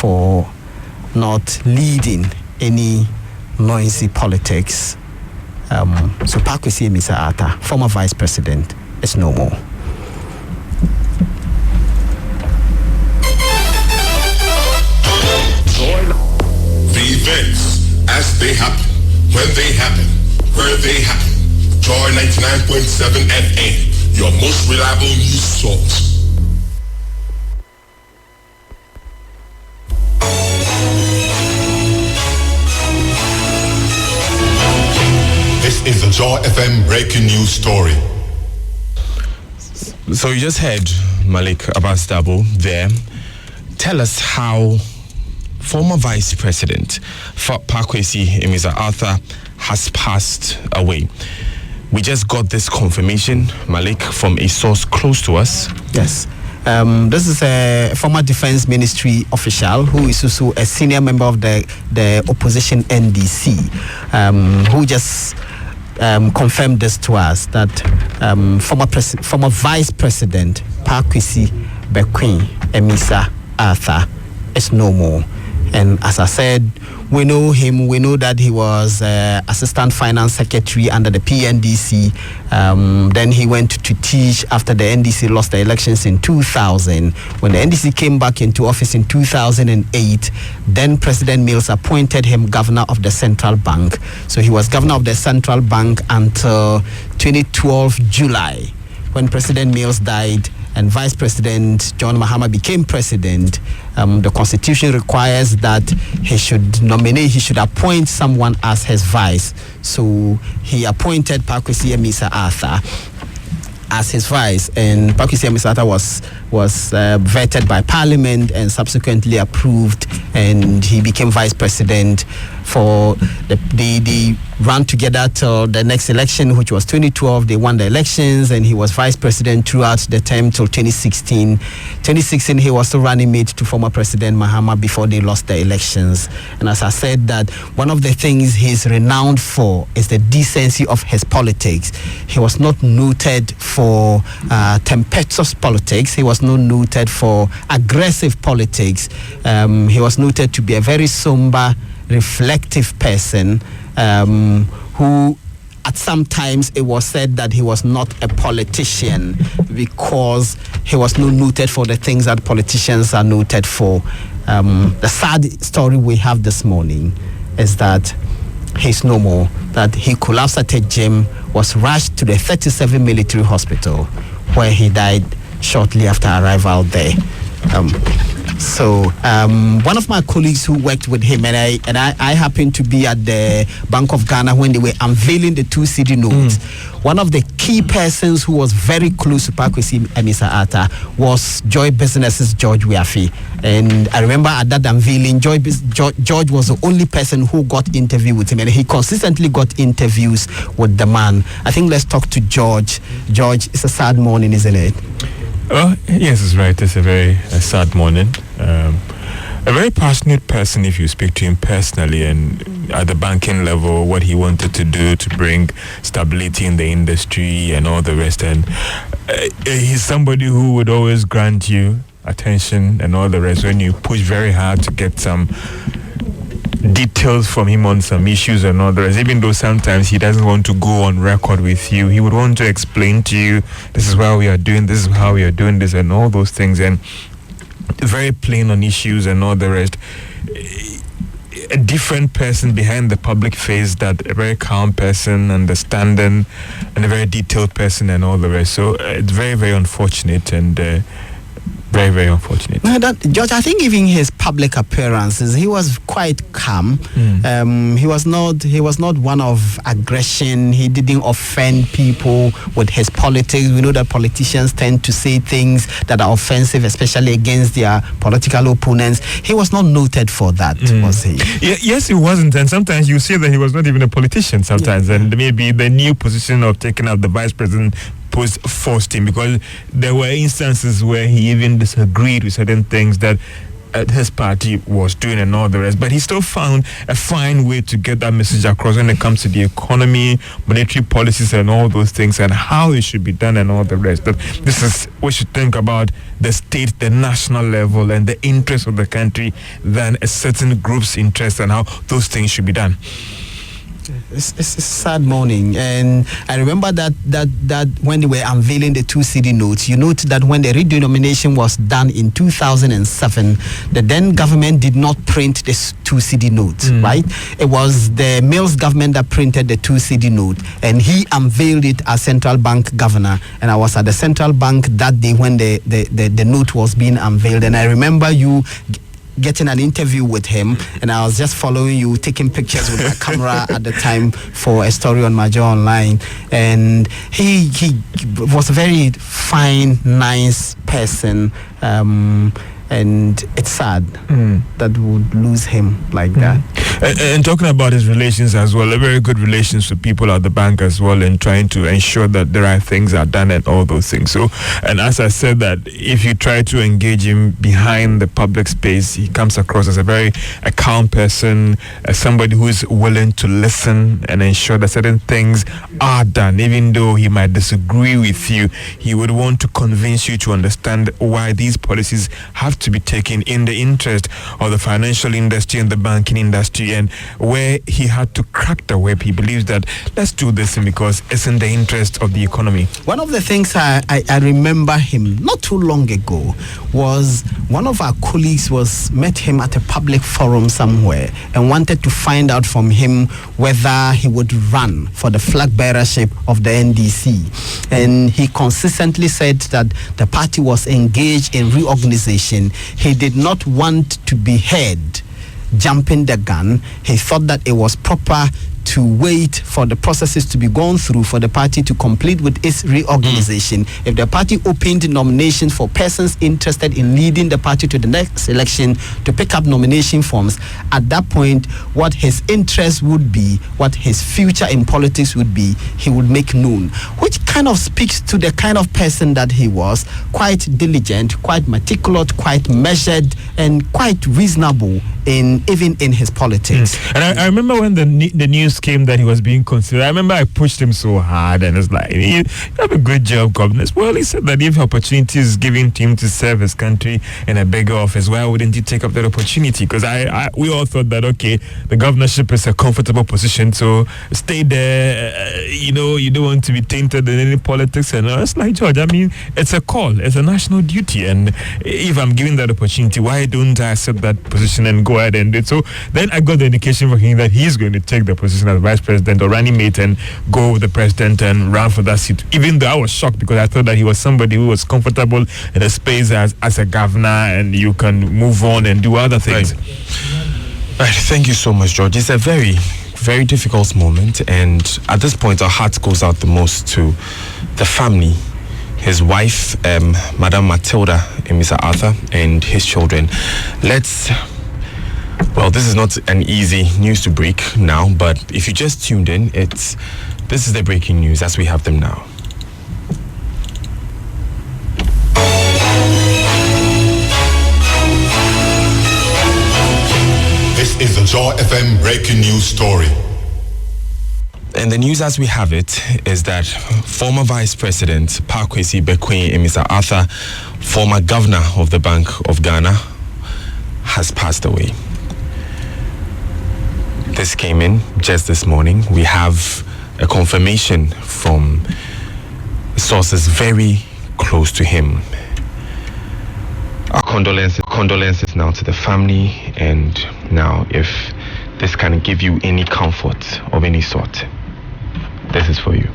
for not leading any noisy politics. So Kwesi Amissah, former vice president, is no more. The events as they happen, when they happen, where they happen. Joy 99.7 FM, your most reliable news source. This is the Joy FM breaking news story. So you just heard Malik Abbas Dabo there. Tell us how former Vice President Kwesi Amissah has passed away. We just got this confirmation, Malik, from a source close to us. Yes. This is a former Defense Ministry official who is also a senior member of the opposition NDC, who just confirmed this to us, that former Vice President Kwesi Amissah Arthur is no more. And as I said, we know him. We know that he was Assistant Finance Secretary under the PNDC. Then he went to teach after the NDC lost the elections in 2000. When the NDC came back into office in 2008, then President Mills appointed him governor of the Central Bank. So he was governor of the Central Bank until 2012 July, when President Mills died and Vice President John Mahama became president. The Constitution requires that he should appoint someone as his vice. So he appointed Kwesi Amissah Arthur as his vice, and Kwesi Amissah Arthur was vetted by Parliament and subsequently approved, and he became vice president for the run together till the next election, which was 2012. They won the elections, and he was vice president throughout the term till 2016. 2016, he was still running mate to former President Mahama before they lost the elections. And as I said, that one of the things he's renowned for is the decency of his politics. He was not noted for tempestuous politics. He was not noted for aggressive politics. He was noted to be a very somber, reflective person, who at some times it was said that he was not a politician because he was not noted for the things that politicians are noted for. The sad story we have this morning is that he's no more, that he collapsed at a gym, was rushed to the 37 military hospital, where he died shortly after arrival there. So one of my colleagues who worked with him, and I happened to be at the Bank of Ghana when they were unveiling the 2 cedi notes. One of the key persons who was very close to Kwesi Amissah Arthur was Joy Business's George Weafi. And I remember at that unveiling, George was the only person who got interview with him, and he consistently got interviews with the man. I think let's talk to George. George, it's a sad morning, isn't it? Oh, yes, it's right. It's a very sad morning. A very passionate person if you speak to him personally, and at the banking level, what he wanted to do to bring stability in the industry and all the rest. And he's somebody who would always grant you attention and all the rest when you push very hard to get some details from him on some issues and all the rest. Even though sometimes he doesn't want to go on record with you, he would want to explain to you, this is why we are doing this, is how we are doing this, and all those things. And very plain on issues and all the rest. A different person behind the public face, that a very calm person, understanding, and a very detailed person and all the rest. So it's very, very unfortunate, and very, very unfortunate. No, George, I think even his public appearances, he was quite calm. He was not one of aggression. He didn't offend people with his politics. We know that politicians tend to say things that are offensive, especially against their political opponents. He was not noted for that, was he? Yes, he wasn't. And sometimes you see that he was not even a politician sometimes. Yeah. And maybe the new position of taking up the vice president forced him, because there were instances where he even disagreed with certain things that his party was doing and all the rest. But he still found a fine way to get that message across when it comes to the economy, monetary policies and all those things, and how it should be done and all the rest. But this is, we should think about the state, the national level, and the interest of the country than a certain group's interest and how those things should be done. It's a sad morning, and I remember that when they were unveiling the 2 cedi notes, you note that when the redenomination was done in 2007, the then government did not print the 2 cedi notes, right? It was the Mills government that printed the 2 cedi note, and he unveiled it as central bank governor, and I was at the central bank that day when the note was being unveiled, and I remember you getting an interview with him, and I was just following you, taking pictures with my camera at the time for a story on Major Online. And he was a very fine, nice person, and it's sad that we would lose him like that. And talking about his relations as well, a very good relations with people at the bank as well, and trying to ensure that the right things are done and all those things. So, and as I said, that if you try to engage him behind the public space, he comes across as a very calm person, as somebody who is willing to listen and ensure that certain things are done. Even though he might disagree with you, he would want to convince you to understand why these policies have to be taken in the interest of the financial industry and the banking industry, and where he had to crack the whip, he believes that let's do this because it's in the interest of the economy. One of the things I remember him not too long ago was one of our colleagues met him at a public forum somewhere and wanted to find out from him whether he would run for the flag bearership of the NDC, and he consistently said that the party was engaged in reorganization. He did not want to be heard jumping the gun. He thought that it was proper to wait for the processes to be gone through for the party to complete with its reorganization. If the party opened nominations for persons interested in leading the party to the next election to pick up nomination forms, at that point, what his interest would be, what his future in politics would be, he would make known, which kind of speaks to the kind of person that he was: quite diligent, quite meticulous, quite measured, and quite reasonable even in his politics. And I remember when the news came that he was being considered, I remember I pushed him so hard, and it's like, you have a good job, Governor. Well, he said that if opportunity is given to him to serve his country in a bigger office, why wouldn't he take up that opportunity? Because we all thought that, okay, the governorship is a comfortable position, so stay there. You don't want to be tainted in any politics. And it's like, George, I mean, it's a call, it's a national duty, and if I'm given that opportunity, why don't I accept that position and go ahead and do it? So then I got the indication from him that he's going to take the position as vice president or running mate and go with the president and run for that seat. Even though I was shocked, because I thought that he was somebody who was comfortable in a space as a governor, and you can move on and do other things. Right. Thank you so much, George. It's a very, very difficult moment, and at this point our heart goes out the most to the family, his wife, Madam Matilda Amissah Arthur, and his children. Well, this is not an easy news to break now, but if you just tuned in, this is the breaking news as we have them now. This is the JOYFM breaking news story. And the news as we have it is that former Vice President Kwesi Amissah Arthur, former Governor of the Bank of Ghana, has passed away. This came in just this morning. We have a confirmation from sources very close to him. Our condolences now to the family, and now if this can give you any comfort of any sort, this is for you.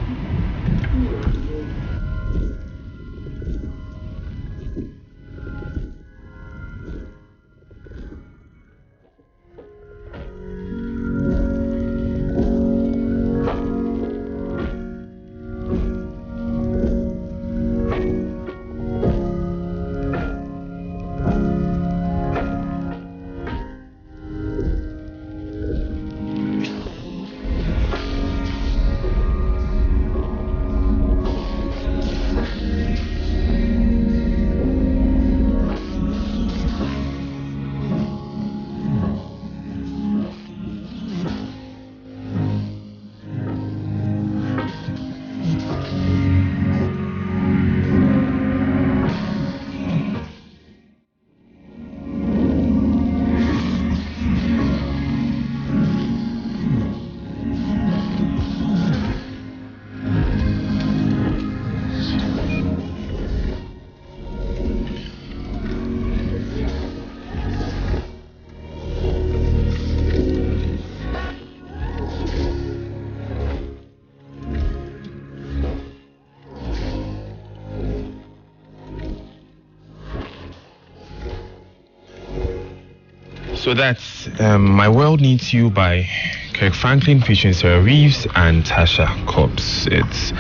So that's My World Needs You by Kirk Franklin featuring Sarah Reeves and Tasha Cobbs. It's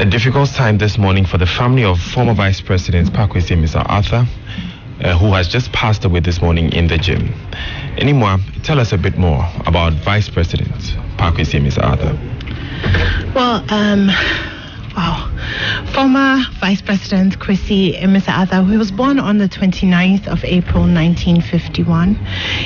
a difficult time this morning for the family of former Vice President Kwesi Amissah Arthur, who has just passed away this morning in the gym. Anymore, tell us a bit more about Vice President Kwesi Amissah Arthur. Well, former Vice President Kwesi Amissah Arthur, who was born on the 29th of April 1951.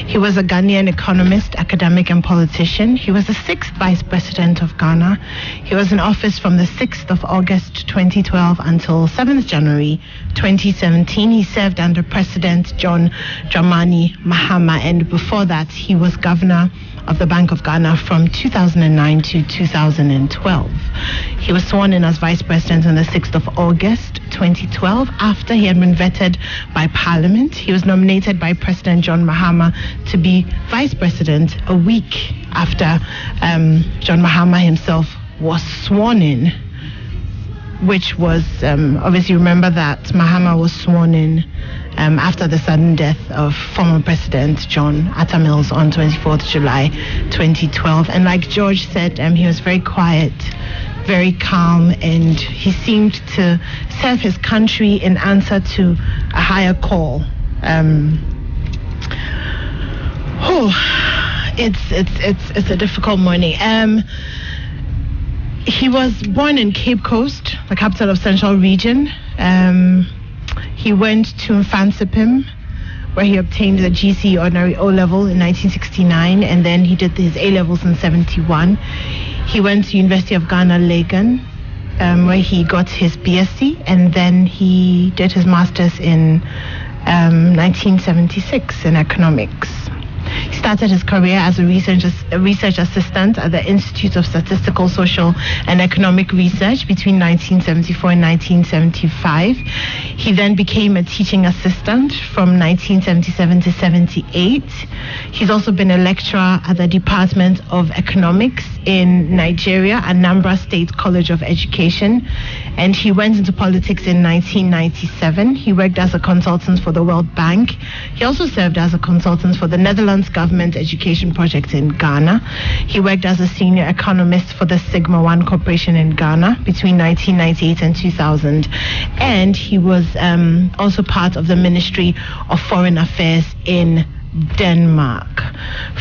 He was a Ghanaian economist, academic and politician. He was the 6th Vice President of Ghana. He was in office from the 6th of August 2012 until 7th January 2017. He served under President John Dramani Mahama, and before that he was governor of the Bank of Ghana from 2009 to 2012. He was sworn in as Vice President on the 6th of August 2012 after he had been vetted by Parliament. He was nominated by President John Mahama to be Vice President a week after John Mahama himself was sworn in, which was, obviously remember that Mahama was sworn in after the sudden death of former President John Atta Mills on 24th July 2012. And like George said, he was very quiet, very calm, and he seemed to serve his country in answer to a higher call. It's a difficult morning. He was born in Cape Coast, the capital of Central Region. He went to Mfansipim, where he obtained the GC Ordinary O-Level in 1969, and then he did his A-Levels in 71. He went to University of Ghana, Legon, where he got his BSc, and then he did his Master's in 1976 in economics. He started his career as a research assistant at the Institute of Statistical, Social and Economic Research between 1974 and 1975. He then became a teaching assistant from 1977 to 78. He's also been a lecturer at the Department of Economics in Nigeria, Anambra State College of Education, and he went into politics in 1997. He worked as a consultant for the World Bank. He also served as a consultant for the Netherlands Government Education Project in Ghana. He worked as a senior economist for the Sigma 1 Corporation in Ghana between 1998 and 2000. And he was also part of the Ministry of Foreign Affairs in Denmark.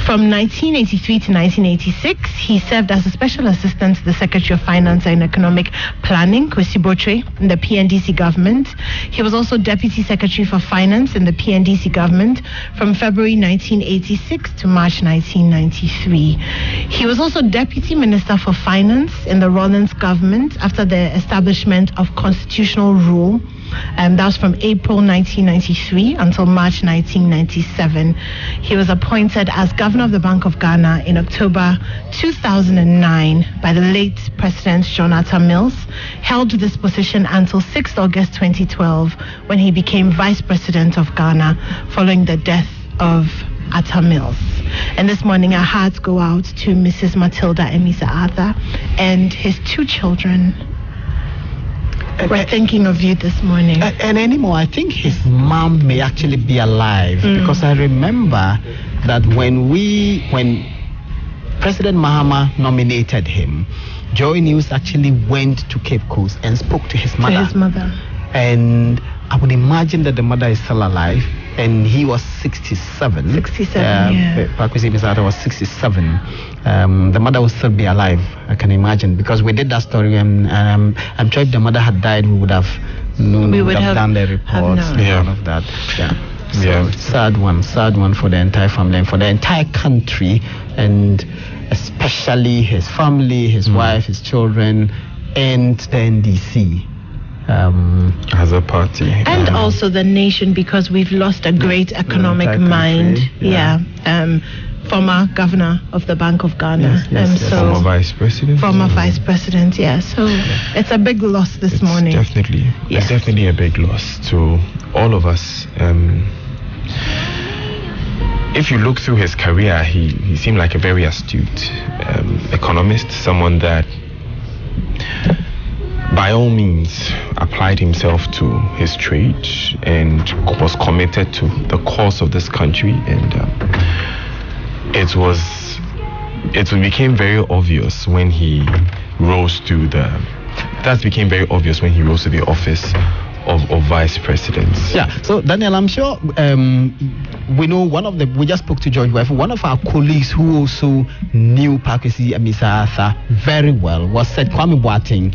From 1983 to 1986, he served as a special assistant to the Secretary of Finance and Economic Planning, Kwesi Botre, in the PNDC government. He was also Deputy Secretary for Finance in the PNDC government from February 1986 to March 1993. He was also Deputy Minister for Finance in the Rawlins government after the establishment of constitutional rule. That was from April 1993 until March 1997. He was appointed as Governor of the Bank of Ghana in October 2009 by the late President John Atta Mills. Held this position until 6th August 2012 when he became Vice President of Ghana following the death of Atta Mills. And this morning our hearts go out to Mrs. Matilda Amissah Arthur and his 2 children. We're thinking of you this morning. And anymore, I think his mom may actually be alive, because I remember that when President Mahama nominated him, Joy News actually went to Cape Coast and spoke to his mother. And I would imagine that the mother is still alive, and he was 67. 67, yeah. Kwesi Amissah Arthur was 67. The mother would still be alive, I can imagine, because we did that story, and I'm sure if the mother had died, we would have known, we would have done the reports and all of that. Yeah. So sad one for the entire family and for the entire country, and especially his family, his wife, his children, and the NDC. As a party. And also the nation, because we've lost a great economic mind. Former governor of the Bank of Ghana. So former vice president. Vice president, So it's a big loss this morning. It's definitely a big loss to all of us. If you look through his career, he seemed like a very astute economist, someone that by all means applied himself to his trade and was committed to the cause of this country, and it became very obvious when he rose to the office of vice president. Yeah. So Daniel, I'm sure we know we just spoke to JOYFM. One of our colleagues who also knew Kwesi Amissah very well was Said Kwame Boateng.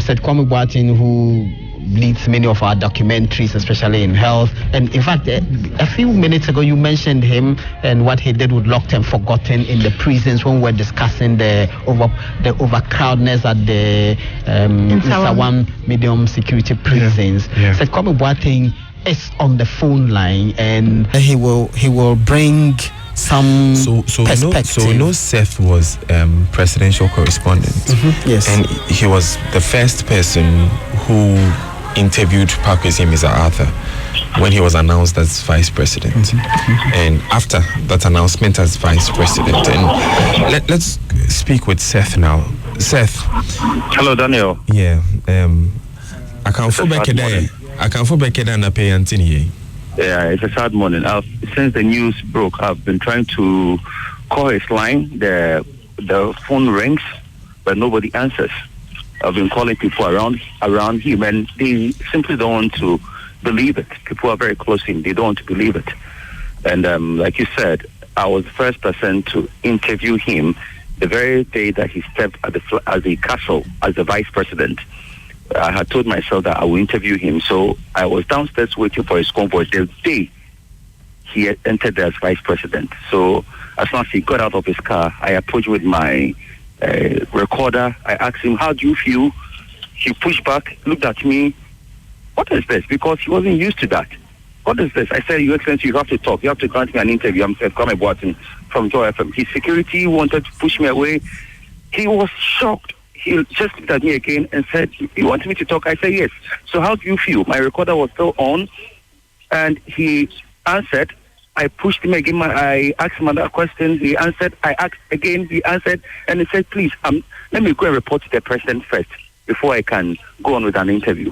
Said Kwame Boateng, who leads many of our documentaries, especially in health. And in fact, a few minutes ago, you mentioned him and what he did with Locked and Forgotten in the prisons when we were discussing the overcrowdedness at the Nsawam medium security prisons. Yeah. Said Kwame Boateng is on the phone line, and he will bring some perspective. Seth was presidential correspondent. Mm-hmm. Yes, and he was the first person who interviewed Kwesi Amissah when he was announced as vice president. Mm-hmm. And after that announcement as vice president, and let's speak with Seth now. Seth. Hello, Daniel. Yeah. I can't forget na pay Antini. Yeah, it's a sad morning. Since the news broke, I've been trying to call his line. The phone rings, but nobody answers. I've been calling people around him, and they simply don't want to believe it. People are very close to him. They don't want to believe it. And like you said, I was the first person to interview him the very day that he stepped at the castle as the vice president. I had told myself that I will interview him, so I was downstairs waiting for his convoy the day he had entered as vice president. So as soon as he got out of his car, I approached with my recorder. I asked him, "How do you feel?" He pushed back, looked at me. "What is this?" Because he wasn't used to that. "What is this?" I said, "Your Excellency, you have to talk. You have to grant me an interview. I'm Kwame Boateng from JOYFM." His security wanted to push me away. He was shocked. He just looked at me again and said, "You want me to talk?" I said, "Yes." "So how do you feel?" My recorder was still on, and he answered. I pushed him again. I asked him another question. He answered. I asked again. He answered, and he said, "Please, let me go and report to the president first before I can go on with an interview."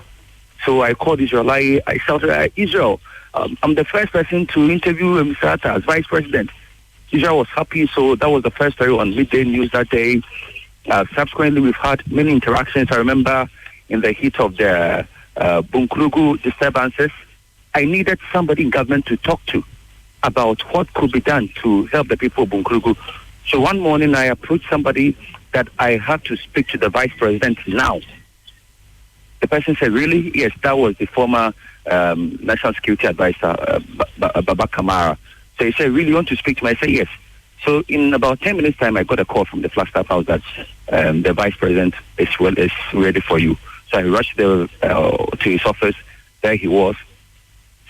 So I called Israel. I shouted, "Israel, I'm the first person to interview Amissah as vice president." Israel was happy. So that was the first story on Midday News that day. Subsequently, we've had many interactions. I remember in the heat of the Bunkrugu disturbances, I needed somebody in government to talk to about what could be done to help the people of Bunkrugu. So one morning, I approached somebody that I had to speak to the vice president now. The person said, "Really?" "Yes, that was the former National Security Advisor, Baba Kamara." So he said, "Really, you want to speak to me?" I said, "Yes." So in about 10 minutes' time, I got a call from the Flagstaff House that the vice president is ready for you. So I rushed to his office. There he was.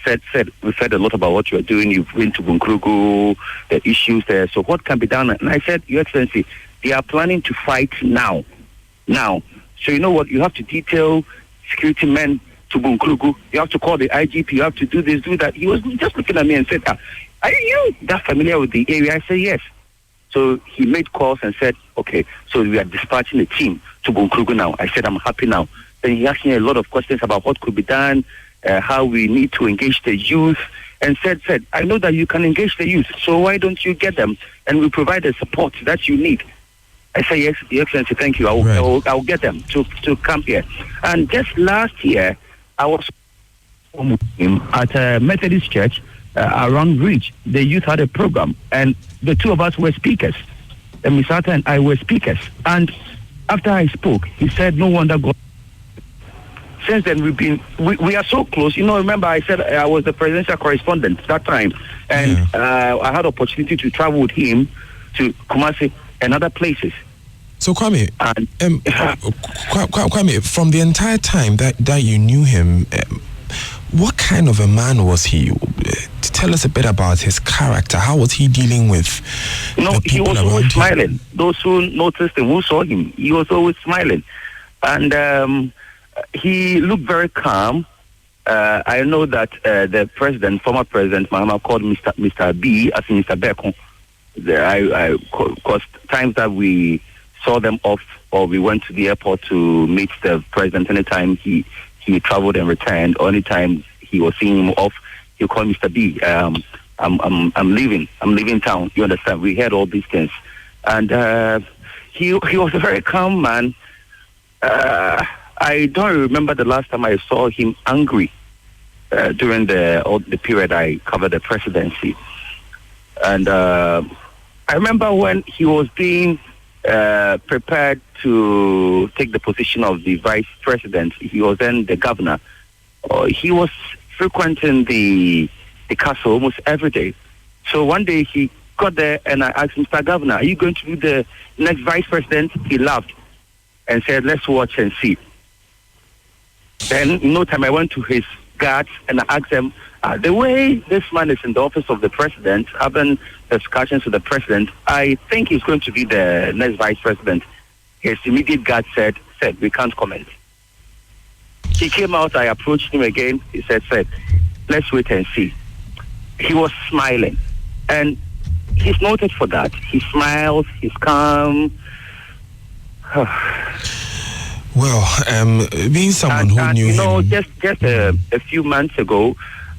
We said a lot about what you are doing. You've been to Bunkrugu, the issues there. So what can be done? And I said, "Your Excellency, they are planning to fight now. So you know what? You have to detail security men to Bunkrugu. You have to call the IGP. You have to do this, do that." He was just looking at me and said, "Are you that familiar with the area?" I said, "Yes." So he made calls and said, "Okay, so we are dispatching a team to Bunkrugu now." I said, "I'm happy now." Then he asked me a lot of questions about what could be done, how we need to engage the youth, and said, "I know that you can engage the youth, so why don't you get them and we provide the support that you need?" I said, "Yes, Your Excellency, thank you. I will get them to come here." And just last year, I was at a Methodist church around Ridge. The youth had a program, and the two of us were speakers. Amissah and I were speakers. And after I spoke, he said, "No wonder God." Since then, we are so close. You know, remember I said I was the presidential correspondent that time, and I had opportunity to travel with him to Kumasi and other places. So Kwame, Kwame, from the entire time that you knew him, what kind of a man was he? Tell us a bit about his character. How was he dealing with the people he was around always him? smiling. Those who noticed him, who saw him, he was always smiling. And he looked very calm. I know that the former president, Mahama, called Mr. B as Mr. Beko. Because times that we saw them off, or we went to the airport to meet the president. Anytime he traveled and returned, or anytime he was seeing him off, he'll call Mr. B. I'm leaving town. You understand? We heard all these things, and he was a very calm man. I don't remember the last time I saw him angry during the period I covered the presidency. And I remember when he was being prepared to take the position of the vice president, he was then the governor. He was frequenting the castle almost every day. So one day he got there and I asked Mr. Governor, are you going to be the next vice president? He laughed and said, let's watch and see. Then in no time I went to his guards and I asked them, the way this man is in the office of the president, having discussions with the president, I think he's going to be the next vice president. His immediate guard said, we can't comment. He came out, I approached him again. He said, let's wait and see. He was smiling. And he's noted for that. He smiles, he's calm. Well, being someone who knew him... just a few months ago,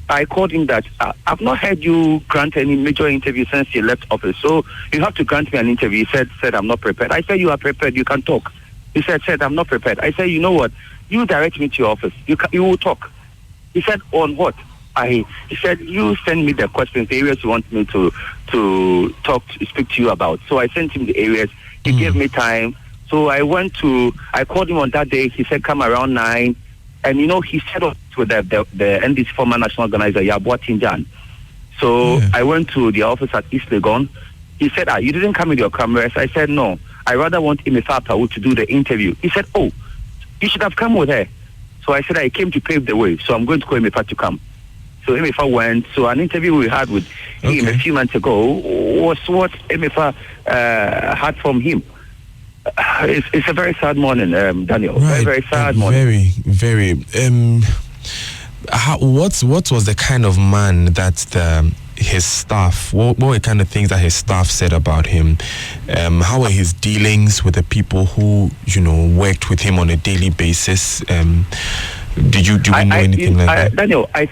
I called him that I've not heard you grant any major interview since you left office, so you have to grant me an interview. He said, I'm not prepared. I said, you are prepared, you can talk. He said, I'm not prepared. I said, you know what? You direct me to your office. You will talk. He said, on what? He said, you send me the questions, the areas you want me to speak to you about. So I sent him the areas. He gave me time. So I called him on that day. He said, come around 9. And, he set up with the NDC former national organizer, Yabua Tinjan. So I went to the office at East Legon. He said, you didn't come with your cameras. I said, no. I rather want Amissah to do the interview. He said, oh, you should have come with her. So I said, I came to pave the way. So I'm going to call Amissah to come. So Amissah went. So an interview we had with him a few months ago was what Amissah had from him. It's a very sad morning, Daniel. Right. Very, very sad morning. Very, very. What was the kind of man that his staff? What were the kind of things that his staff said about him? How were his dealings with the people who worked with him on a daily basis? Do we know anything like that? Daniel, I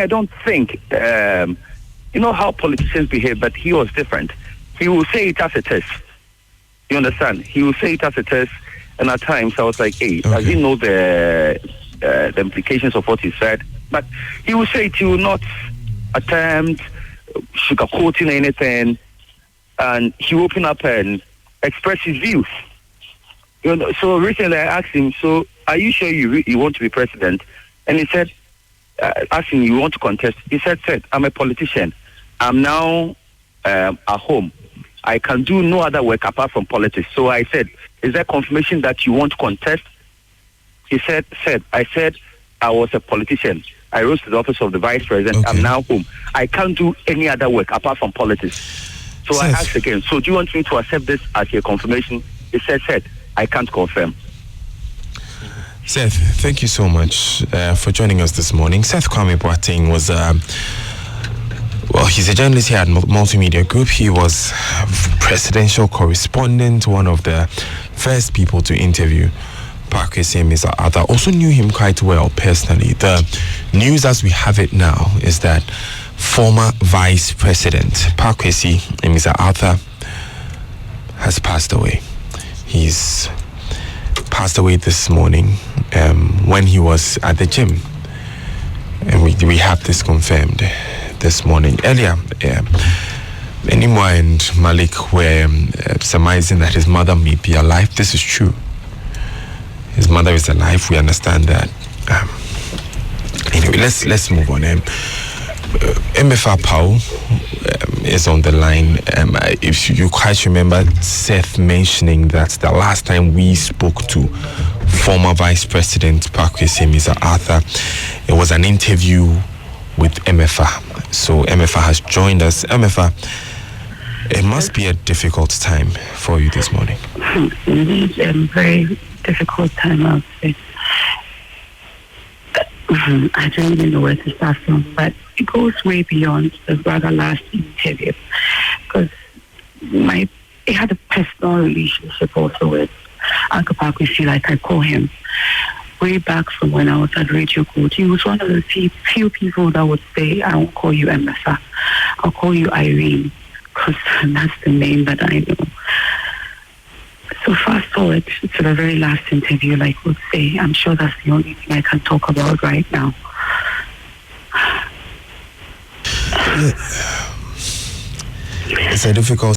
don't think. You know how politicians behave, but he was different. He will say it as it is. You understand? He will say it as it is, and at times I was like, hey, I didn't know the implications of what he said, but he will say it. He will not attempt sugarcoating anything, and he will open up and express his views. So recently I asked him, so are you sure you want to be president? And he said, asking you want to contest. He said, I'm a politician. I'm now at home. I can do no other work apart from politics. So I said, is there confirmation that you want to contest? He said, I said, I was a politician. I rose to the office of the vice president. I'm now home. I can't do any other work apart from politics. So I asked again, so do you want me to accept this as your confirmation? He said, I can't confirm. Seth, thank you so much for joining us this morning. Seth Kwame Boateng was... he's a journalist here at Multimedia Group. He was presidential correspondent, one of the first people to interview Kwesi Amissah Arthur. Also knew him quite well personally. The news as we have it now is that former Vice President Kwesi Amissah Arthur has passed away. He's passed away this morning when he was at the gym. And we have this confirmed this morning. Earlier, Enimwa and Malik were surmising that his mother may be alive. This is true. His mother is alive. We understand that. Anyway, let's move on. MFR Pau is on the line. If you quite remember Seth mentioning that the last time we spoke to former Vice President Kwesi Amissah Arthur, it was an interview with MFR. So MFR has joined us. MFR, it must be a difficult time for you this morning. Indeed, a very difficult time, I would say. I don't even know where to start from, but it goes way beyond the rather last interview, because my he had a personal relationship also with Uncle Kwesi, like I call him. Way back from when I was at Radio Gold, he was one of the few people that would say, I won't call you Amissah, I'll call you Irene, because that's the name that I know. So fast forward to the very last interview, like would say, I'm sure that's the only thing I can talk about right now. It's a difficult